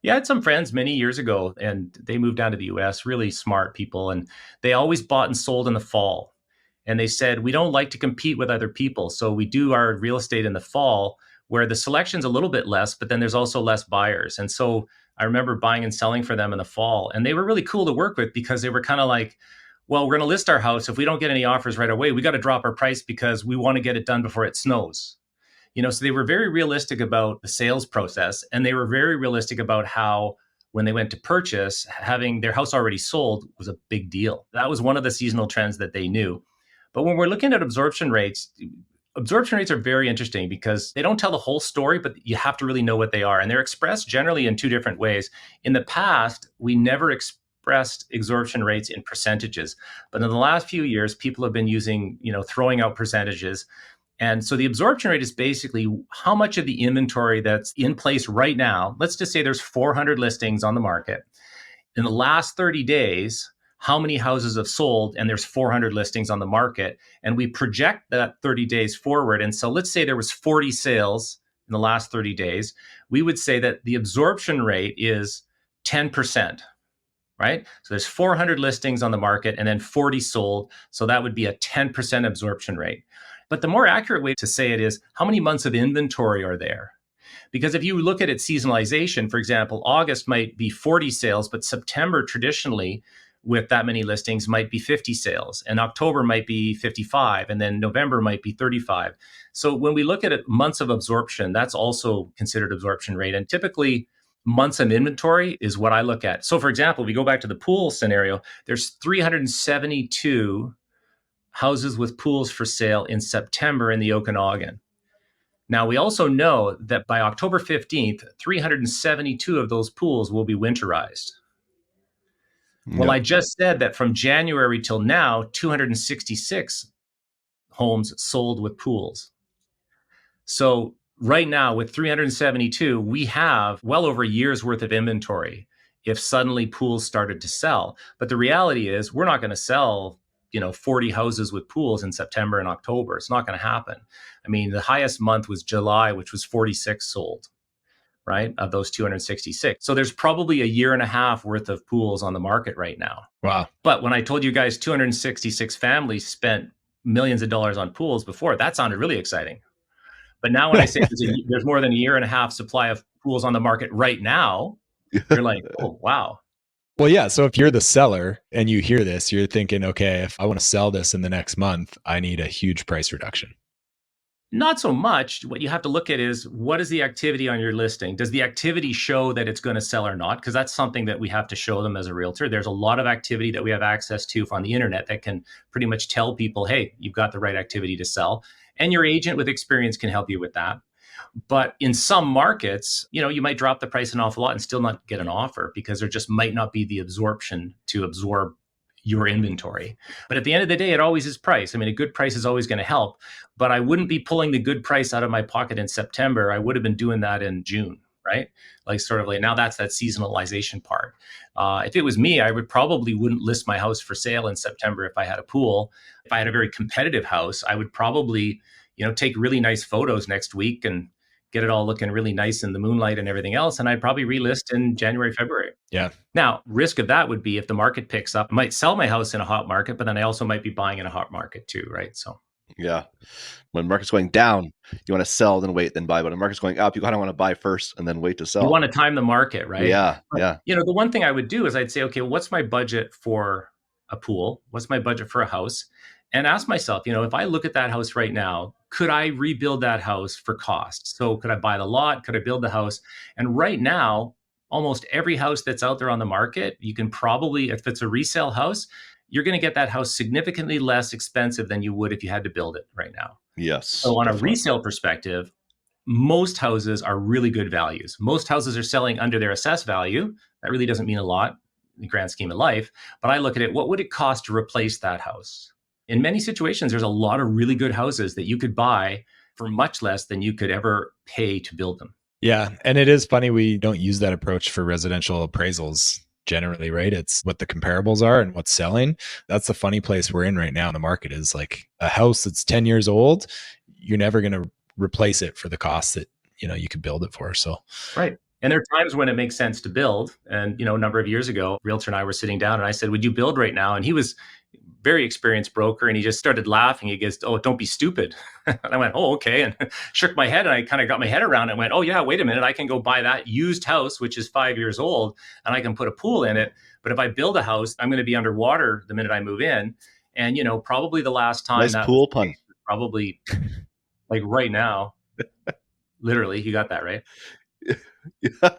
Yeah, I had some friends many years ago, and they moved down to the US, really smart people, and they always bought and sold in the fall. And they said, we don't like to compete with other people. So we do our real estate in the fall, where the selection's a little bit less, but then there's also less buyers. And so I remember buying and selling for them in the fall. And they were really cool to work with, because they were kind of like, well, we're going to list our house. If we don't get any offers right away, we got to drop our price because we want to get it done before it snows. So they were very realistic about the sales process, and they were very realistic about how, when they went to purchase, having their house already sold was a big deal. That was one of the seasonal trends that they knew. But when we're looking at absorption rates are very interesting, because they don't tell the whole story, but you have to really know what they are. And they're expressed generally in two different ways. In the past, we never expressed absorption rates in percentages. But in the last few years, people have been using, throwing out percentages. And so the absorption rate is basically how much of the inventory that's in place right now. Let's just say there's 400 listings on the market. In the last 30 days, how many houses have sold, and there's 400 listings on the market, and we project that 30 days forward. And so let's say there was 40 sales in the last 30 days. We would say that the absorption rate is 10%, right? So there's 400 listings on the market and then 40 sold. So that would be a 10% absorption rate. But the more accurate way to say it is, how many months of inventory are there? Because if you look at it seasonalization, for example, August might be 40 sales, but September traditionally, with that many listings, might be 50 sales, and October might be 55, and then November might be 35. So when we look at it, months of absorption, that's also considered absorption rate. And typically months of inventory is what I look at. So for example, if we go back to the pool scenario, there's 372 houses with pools for sale in September in the Okanagan. Now, we also know that by October 15th, 372 of those pools will be winterized. Well, I just said that from January till now, 266 homes sold with pools. So right now, with 372, we have well over a year's worth of inventory if suddenly pools started to sell. But the reality is, we're not going to sell 40 houses with pools in September and October. It's not going to happen. I mean, the highest month was July, which was 46 sold, right, of those 266. So there's probably a year and a half worth of pools on the market right now. Wow. But when I told you guys 266 families spent millions of dollars on pools before, that sounded really exciting. But now when I say there's more than a year and a half supply of pools on the market right now, you're like, oh, wow. Well, yeah. So if you're the seller and you hear this, you're thinking, okay, if I want to sell this in the next month, I need a huge price reduction. Not so much. What you have to look at is, what is the activity on your listing? Does the activity show that it's going to sell or not? Because that's something that we have to show them as a realtor. There's a lot of activity that we have access to on the internet that can pretty much tell people, hey, you've got the right activity to sell. And your agent with experience can help you with that. But in some markets, you might drop the price an awful lot and still not get an offer, because there just might not be the absorption to absorb your inventory. But at the end of the day, it always is price. I mean, a good price is always going to help, but I wouldn't be pulling the good price out of my pocket in September. I would have been doing that in June, right? Like now that's that seasonalization part. If it was me, I probably wouldn't list my house for sale in September if I had a pool. If I had a very competitive house, I would probably, take really nice photos next week and get it all looking really nice in the moonlight and everything else. And I'd probably relist in January, February. Yeah. Now, risk of that would be, if the market picks up, I might sell my house in a hot market, but then I also might be buying in a hot market too, right? So Yeah. When the market's going down, you want to sell, then wait, then buy. But when the market's going up, you kind of want to buy first and then wait to You sell. want to time the market, right? Yeah. But, Yeah. the one thing I would do is I'd say, okay, what's my budget for a pool? What's my budget for a house? And ask myself, if I look at that house right now, could I rebuild that house for cost? So could I buy the lot? Could I build the house? And right now, almost every house that's out there on the market, you can probably, if it's a resale house, you're going to get that house significantly less expensive than you would if you had to build it right now. Yes. So on a Definitely. resale perspective, most houses are really good values. Most houses are selling under their assessed value. That really doesn't mean a lot in the grand scheme of life. But I look at it, what would it cost to replace that house? In many situations, there's a lot of really good houses that you could buy for much less than you could ever pay to build them. Yeah. And it is funny, we don't use that approach for residential appraisals generally, right? It's what the comparables are and what's selling. That's the funny place we're in right now in the market, is like a house that's 10 years old, you're never going to replace it for the cost that, you could build it for. So, right. And there are times when it makes sense to build. And, a number of years ago, Realtor and I were sitting down and I said, would you build right now? And he was very experienced broker, and he just started laughing. He goes, "Oh, don't be stupid." And I went, "Oh, okay," and shook my head, and I kind of got my head around it and went, "Oh yeah, wait a minute, I can go buy that used house, which is 5 years old, and I can put a pool in it. But if I build a house, I'm going to be underwater the minute I move in." And probably the last time Nice pool pun. Probably like right now. Literally, you got that right. Yeah.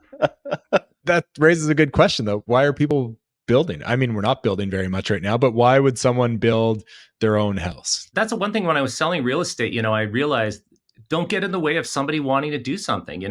That raises a good question though. Why are people building? I mean, we're not building very much right now, but why would someone build their own house? That's the one thing when I was selling real estate, I realized, don't get in the way of somebody wanting to do something.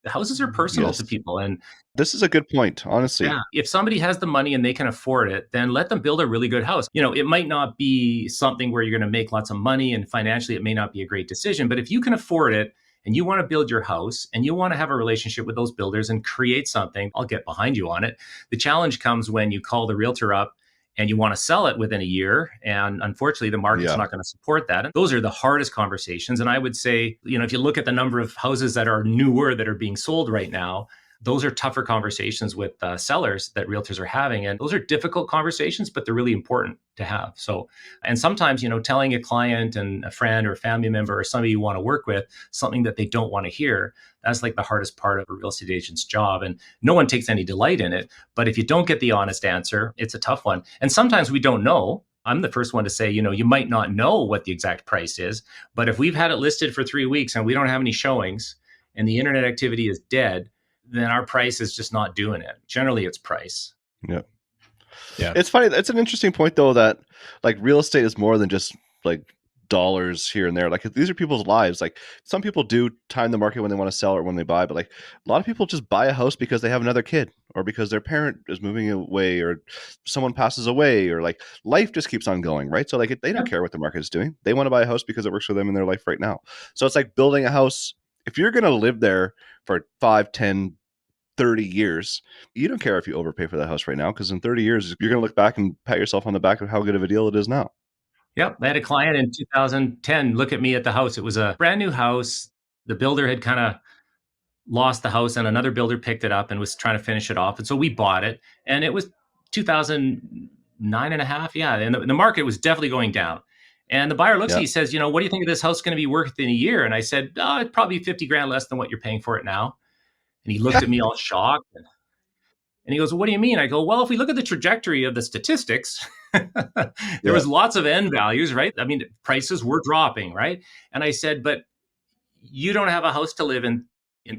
Houses are personal Yes. to people. And this is a good point, honestly. yeah, if somebody has the money and they can afford it, then let them build a really good house. It might not be something where you're going to make lots of money, and financially it may not be a great decision, but if you can afford it and you want to build your house and you want to have a relationship with those builders and create something, I'll get behind you on it. The challenge comes when you call the realtor up and you want to sell it within a year. And unfortunately, the market's not going to support that. And those are the hardest conversations. And I would say, if you look at the number of houses that are newer that are being sold right now, those are tougher conversations with sellers that realtors are having. And those are difficult conversations, but they're really important to have. So, and sometimes, telling a client and a friend or a family member or somebody you want to work with something that they don't want to hear, that's like the hardest part of a real estate agent's job. And no one takes any delight in it. But if you don't get the honest answer, it's a tough one. And sometimes we don't know. I'm the first one to say, you might not know what the exact price is, but if we've had it listed for 3 weeks and we don't have any showings and the internet activity is dead, then our price is just not doing it. Generally, it's price. Yeah. Yeah. It's funny. It's an interesting point, though, that like real estate is more than just like dollars here and there. Like these are people's lives. Like some people do time the market when they want to sell or when they buy, but like a lot of people just buy a house because they have another kid or because their parent is moving away or someone passes away or like life just keeps on going, right? So like they don't care what the market is doing. They want to buy a house because it works for them in their life right now. So it's like building a house. If you're going to live there for 5, 10, 30 years, you don't care if you overpay for that house right now, because in 30 years, you're going to look back and pat yourself on the back of how good of a deal it is now. Yep. I had a client in 2010 look at me at the house. It was a brand new house. The builder had kind of lost the house and another builder picked it up and was trying to finish it off. And so we bought it, and it was 2009 and a half. Yeah. And the market was definitely going down. And the buyer looks at me, he says, what do you think of this house going to be worth in a year? And I said, oh, it's probably 50 grand less than what you're paying for it now. And he looked at me all shocked. And he goes, well, what do you mean? I go, well, if we look at the trajectory of the statistics, there was lots of end values, right? I mean, prices were dropping, right? And I said, but you don't have a house to live in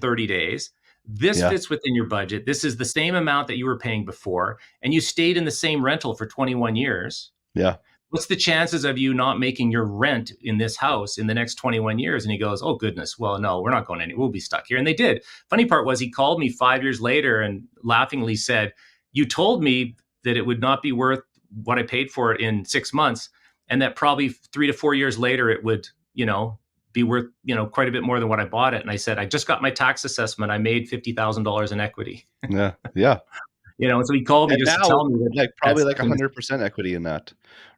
30 days. This fits within your budget. This is the same amount that you were paying before. And you stayed in the same rental for 21 years. Yeah. What's the chances of you not making your rent in this house in the next 21 years? And he goes, oh, goodness. Well, no, we're not going anywhere. We'll be stuck here. And they did. Funny part was he called me 5 years later and laughingly said, you told me that it would not be worth what I paid for it in 6 months. And that probably 3 to 4 years later, it would, be worth, quite a bit more than what I bought it. And I said, I just got my tax assessment. I made $50,000 in equity. Yeah. So he called me And just to now, tell me that like, probably like that's 100% equity in that,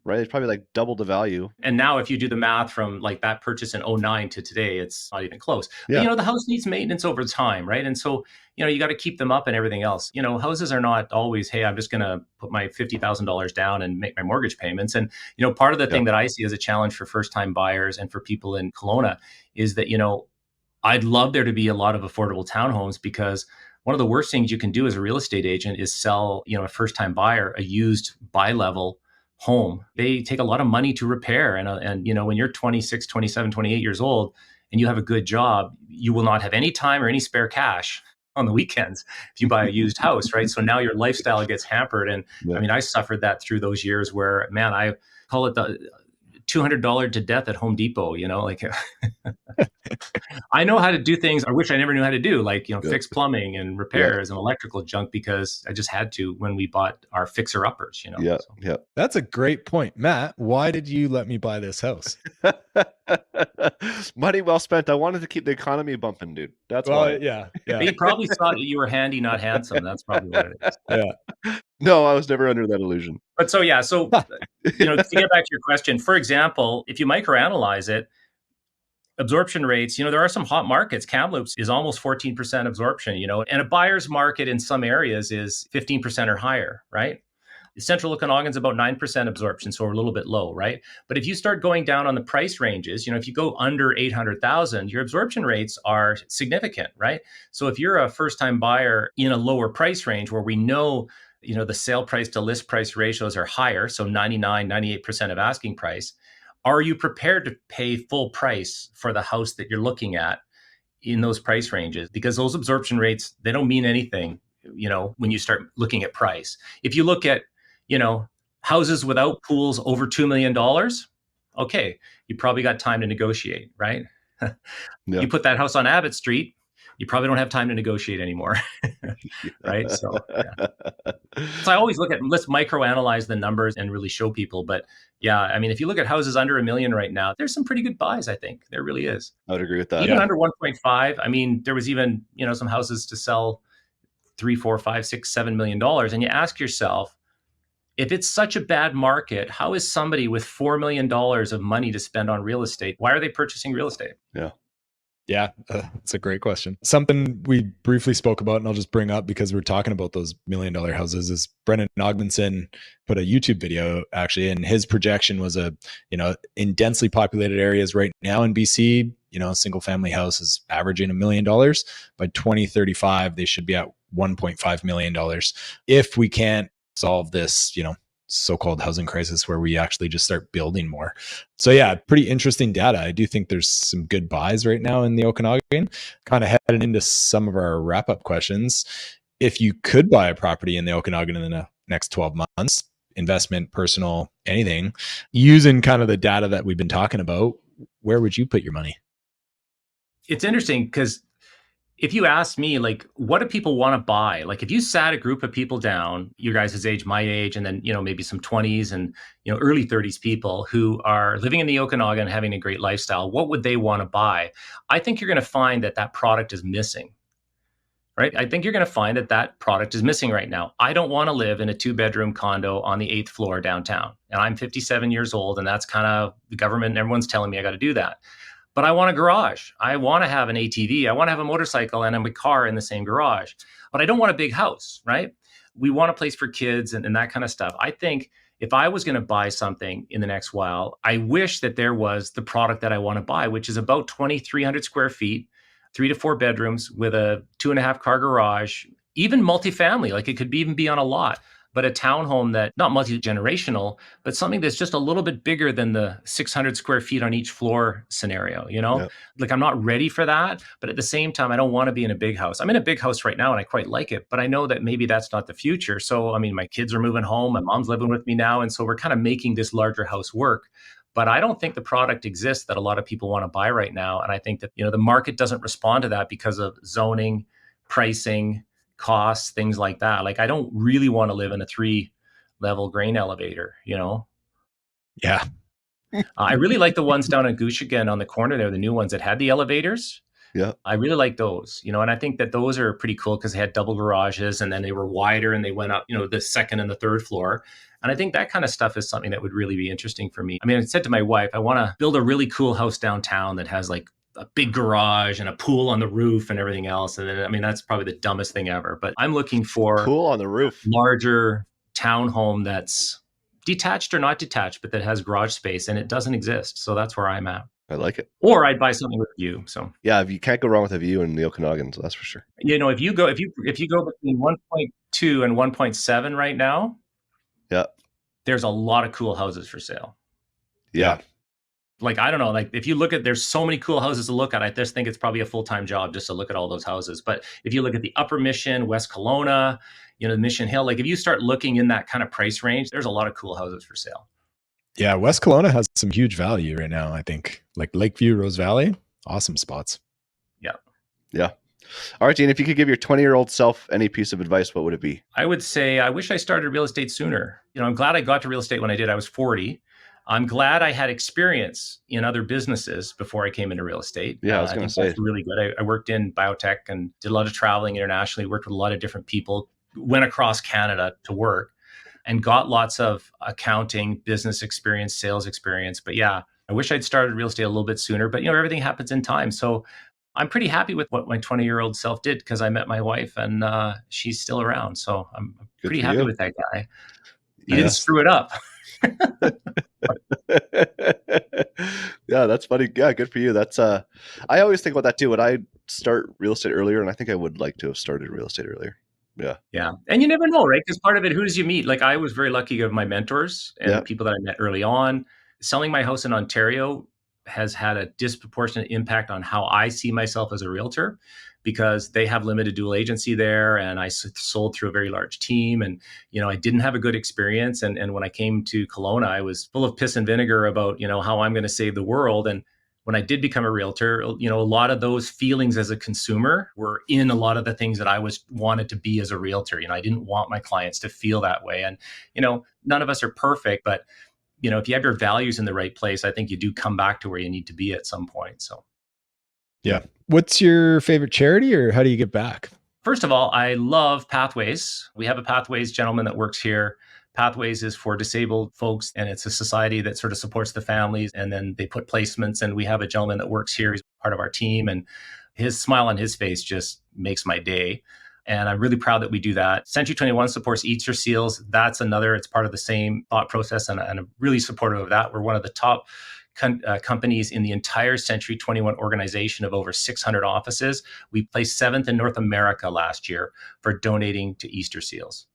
right? It's probably like double the value. And now if you do the math from like that purchase in 09 to today, it's not even close. Yeah. But, the house needs maintenance over time, right? And so, you got to keep them up and everything else. Houses are not always, hey, I'm just going to put my $50,000 down and make my mortgage payments. And, part of the thing that I see as a challenge for first-time buyers and for people in Kelowna is that, I'd love there to be a lot of affordable townhomes, because one of the worst things you can do as a real estate agent is sell, a first-time buyer a used bi-level home. They take a lot of money to repair. And when you're 26, 27, 28 years old and you have a good job, you will not have any time or any spare cash on the weekends if you buy a used house, right? So now your lifestyle gets hampered. And I mean, I suffered that through those years where, man, I call it the $200 to death at Home Depot, like I know how to do things I wish I never knew how to do, like, fix plumbing and repairs and electrical junk, because I just had to when we bought our fixer-uppers, Yeah. So. Yeah. That's a great point. Matt, why did you let me buy this house? Money well spent. I wanted to keep the economy bumping, dude. That's Well, why. yeah. He probably thought you were handy, not handsome. That's probably what it is. Yeah. No, I was never under that illusion. But to get back to your question, for example, if you microanalyze it, absorption rates, there are some hot markets. Kamloops is almost 14% absorption, and a buyer's market in some areas is 15% or higher, right? Central Okanagan's about 9% absorption, so we're a little bit low, right? But if you start going down on the price ranges, if you go under 800,000, your absorption rates are significant, right? So if you're a first-time buyer in a lower price range where we know, the sale price to list price ratios are higher, so 99, 98% of asking price, are you prepared to pay full price for the house that you're looking at in those price ranges? Because those absorption rates, they don't mean anything, when you start looking at price. If you look at, houses without pools over $2 million, okay, you probably got time to negotiate, right? You put that house on Abbott Street, you probably don't have time to negotiate anymore, right? So I always let's microanalyze the numbers and really show people. But yeah, I mean, if you look at houses under $1 million right now, there's some pretty good buys, I think. There really is. I would agree with that. Even under 1.5, I mean, there was even, some houses to sell $3, $4, $5, $6, $7 million. And you ask yourself, if it's such a bad market, how is somebody with $4 million of money to spend on real estate? Why are they purchasing real estate? Yeah. Yeah, that's a great question. Something we briefly spoke about, and I'll just bring up because we're talking about those $1 million houses, is Brendan Ogmanson put a YouTube video actually, and his projection was in densely populated areas right now in BC, a single family house is averaging $1 million. By 2035, they should be at $1.5 million. If we can't solve this, so-called housing crisis where we actually just start building more. So yeah, pretty interesting data. I do think there's some good buys right now in the Okanagan. Kind of heading into some of our wrap-up questions. If you could buy a property in the Okanagan in the next 12 months, investment, personal, anything, using kind of the data that we've been talking about, where would you put your money? It's interesting because if you ask me, like, what do people want to buy? Like, if you sat a group of people down, your guys' age, my age, and then, maybe some 20s and, early 30s people who are living in the Okanagan, having a great lifestyle, what would they want to buy? I think you're going to find that product is missing, right? I think you're going to find that product is missing right now. I don't want to live in a 2-bedroom condo on the 8th floor downtown. And I'm 57 years old, and that's kind of the government and everyone's telling me I got to do that. But I want a garage. I want to have an ATV. I want to have a motorcycle and a car in the same garage. But I don't want a big house, right? We want a place for kids and that kind of stuff. I think if I was going to buy something in the next while, I wish that there was the product that I want to buy, which is about 2,300 square feet, 3 to 4 bedrooms with a 2.5 car garage, even multifamily. Like, it could even be on a lot. But a townhome that not multi-generational, but something that's just a little bit bigger than the 600 square feet on each floor scenario, Yep. Like, I'm not ready for that, but at the same time, I don't want to be in a big house. I'm in a big house right now and I quite like it, but I know that maybe that's not the future. So, I mean, my kids are moving home, my mom's living with me now. And so we're kind of making this larger house work. But I don't think the product exists that a lot of people want to buy right now. And I think that, the market doesn't respond to that because of zoning, pricing, costs, things like that. Like, I don't really want to live in a 3-level grain elevator, Yeah. I really like the ones down in Gushigan on the corner there, the new ones that had the elevators. Yeah. I really like those, and I think that those are pretty cool because they had double garages and then they were wider and they went up, the second and the third floor. And I think that kind of stuff is something that would really be interesting for me. I mean, I said to my wife, I want to build a really cool house downtown that has like a big garage and a pool on the roof and everything else. And then, I mean, that's probably the dumbest thing ever, but I'm looking for pool on the roof, larger townhome that's detached or not detached, but that has garage space, and it doesn't exist. So that's where I'm at. I like it. Or I'd buy something with a view. So yeah, you can't go wrong with a view in the Okanagan, so that's for sure. If you go between 1.2 and 1.7 right now, yeah, there's a lot of cool houses for sale. Yeah. Like, I don't know, like if you look at, there's so many cool houses to look at. I just think it's probably a full-time job just to look at all those houses. But if you look at the Upper Mission, West Kelowna, Mission Hill, like if you start looking in that kind of price range, there's a lot of cool houses for sale. Yeah, West Kelowna has some huge value right now, I think. Like Lakeview, Rose Valley, awesome spots. Yeah. All right, Dean, if you could give your 20-year-old self any piece of advice, what would it be? I would say I wish I started real estate sooner. I'm glad I got to real estate when I did. I was 40. I'm glad I had experience in other businesses before I came into real estate. Yeah, I was going to say. That's really good. I worked in biotech and did a lot of traveling internationally, worked with a lot of different people, went across Canada to work and got lots of accounting, business experience, sales experience. But yeah, I wish I'd started real estate a little bit sooner, but everything happens in time. So I'm pretty happy with what my 20-year-old self did because I met my wife and she's still around. So I'm pretty happy with that guy. He didn't screw it up. Yeah, that's funny. Yeah, good for you. That's I always think about that too. Would I start real estate earlier? And I think I would like to have started real estate earlier. Yeah. And you never know, right? Because part of it, who does you meet? Like I was very lucky of my mentors and people that I met early on. Selling my house in Ontario has had a disproportionate impact on how I see myself as a realtor because they have limited dual agency there. And I sold through a very large team and, I didn't have a good experience. And when I came to Kelowna, I was full of piss and vinegar about, how I'm going to save the world. And when I did become a realtor, a lot of those feelings as a consumer were in a lot of the things that I wanted to be as a realtor. I didn't want my clients to feel that way. And, none of us are perfect, but if you have your values in the right place, I think you do come back to where you need to be at some point. So, yeah. What's your favorite charity or how do you give back? First of all, I love Pathways. We have a Pathways gentleman that works here. Pathways is for disabled folks, and it's a society that sort of supports the families. And then they put placements, and we have a gentleman that works here. He's part of our team, and his smile on his face just makes my day. And I'm really proud that we do that. Century 21 supports Eats Your Seals. That's another, it's part of the same thought process. And I'm really supportive of that. We're one of the top companies in the entire Century 21 organization of over 600 offices. We placed 7th in North America last year for donating to Easter Seals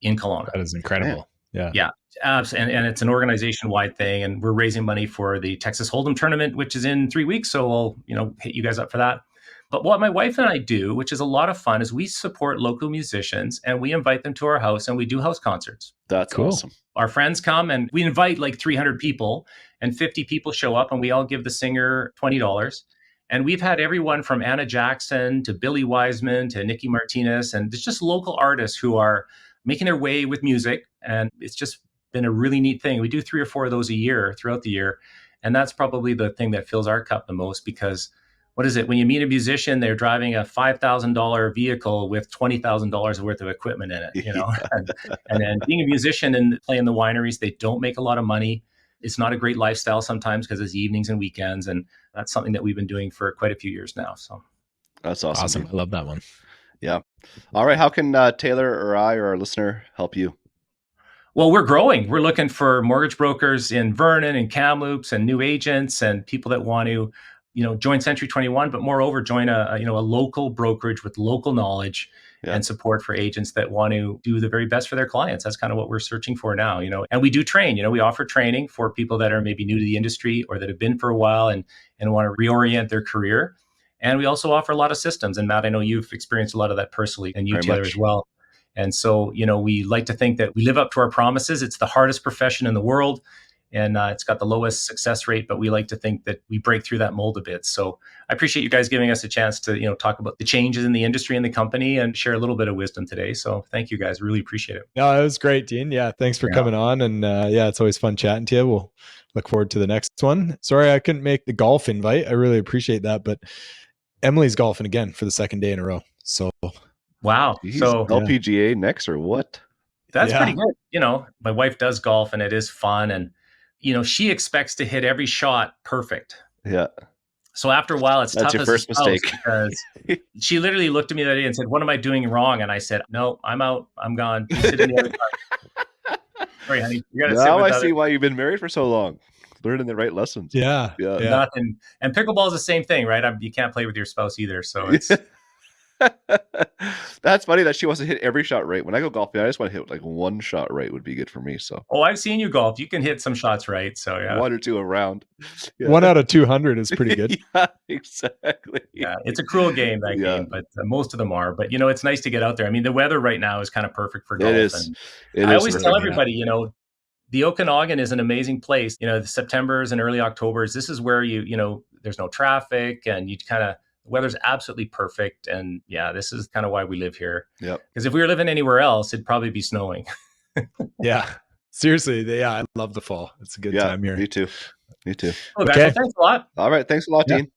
in Kelowna. That is incredible. Yeah. And it's an organization-wide thing. And we're raising money for the Texas Hold'em tournament, which is in 3 weeks. So we'll, hit you guys up for that. But what my wife and I do, which is a lot of fun, is we support local musicians and we invite them to our house and we do house concerts. That's cool. Awesome. Our friends come and we invite like 300 people and 50 people show up and we all give the singer $20. And we've had everyone from Anna Jackson to Billy Wiseman to Nikki Martinez. And it's just local artists who are making their way with music. And it's just been a really neat thing. We do 3 or 4 of those a year throughout the year. And that's probably the thing that fills our cup the most because what is it? When you meet a musician, they're driving a $5,000 vehicle with $20,000 worth of equipment in it, and then being a musician and playing the wineries, they don't make a lot of money. It's not a great lifestyle sometimes because it's evenings and weekends. And that's something that we've been doing for quite a few years now. So that's awesome. I love that one. Yeah. All right. How can Taylor or I or our listener help you? Well, we're growing. We're looking for mortgage brokers in Vernon and Kamloops and new agents and people that want to join Century 21, but moreover, join a local brokerage with local knowledge and support for agents that want to do the very best for their clients. That's kind of what we're searching for now, and we do train, we offer training for people that are maybe new to the industry or that have been for a while and want to reorient their career. And we also offer a lot of systems. And Matt, I know you've experienced a lot of that personally and you, Taylor, as well. And so, we like to think that we live up to our promises. It's the hardest profession in the world. And it's got the lowest success rate, but we like to think that we break through that mold a bit. So I appreciate you guys giving us a chance to, talk about the changes in the industry and the company and share a little bit of wisdom today. So thank you guys. Really appreciate it. No, it was great, Dean. Yeah. Thanks for coming on. And it's always fun chatting to you. We'll look forward to the next one. Sorry, I couldn't make the golf invite. I really appreciate that, but Emily's golfing again for the second day in a row. So wow. He's So LPGA next or what? that's pretty good. You know, my wife does golf and it is fun. And, you know, she expects to hit every shot perfect. Yeah. So after a while, it's That's tough your as a first spouse mistake. because she literally looked at me that day and said, "What am I doing wrong?" And I said, "No, I'm out. I'm gone. You sit in the other car." Sorry, honey. You gotta sit Now with I see why you've been married for so long. Learning the right lessons. yeah. nothing. And pickleball is the same thing, right? You can't play with your spouse either. So it's That's funny that she wants to hit every shot right. When I go golfing, I just want to hit like one shot right would be good for me. So I've seen you golf. You can hit some shots right. So yeah. one or two around. Yeah. 1 out of 200 is pretty good. Yeah, exactly. Yeah, it's a cruel game, that game, but most of them are. But, you know, it's nice to get out there. I mean, the weather right now is kind of perfect for golf. It is. And I always tell everybody, you know, the Okanagan is an amazing place. You know, the Septembers and early Octobers, this is where you know, there's no traffic and you kind of, the weather's absolutely perfect. And yeah, this is kind of why we live here. Yep. Because if we were living anywhere else, it'd probably be snowing. Yeah. Seriously. I love the fall. It's a good time here. Me too. Oh, guys, well, thanks a lot. All right. Thanks a lot, Dean.